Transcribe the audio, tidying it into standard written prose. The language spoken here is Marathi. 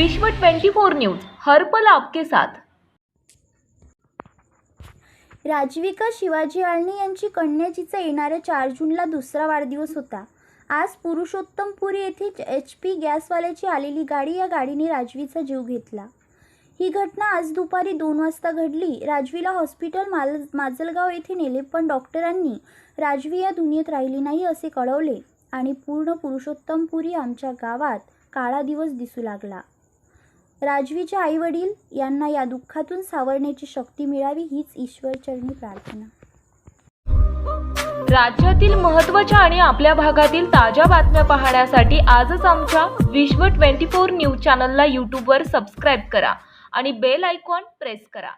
विश्व 24 न्यूज हर पल आपके साथ। राजविका शिवाजी आळणी यांची कन्याजीचा येणाऱ्या 4 जूनला दुसरा वाढदिवस होता। आज पुरुषोत्तमपुरी येथे HP गॅसवाल्याची आलेली गाडी, या गाडीने राजवीचा जीव घेतला। ही घटना आज दुपारी 2 वाजता घडली। राजवीला हॉस्पिटल माजलगाव येथे नेले, पण डॉक्टरांनी राजवी या दुनियेत राहिली नाही असे कळवले आणि पूर्ण पुरुषोत्तमपुरी आमच्या गावात काळा दिवस दिसू लागला। राजवीचे आई-वडील यांना या दुःखातून सावरण्याची शक्ती मिळावी हीच ईश्वरचरणी प्रार्थना। राज्यातील महत्त्वाच्या आणि आपल्या भागातील ताज्या बातम्या पाहण्यासाठी आजच आमच्या विश्व 24 न्यूज चॅनलला YouTube वर सबस्क्राइब करा आणि बेल आयकॉन प्रेस करा।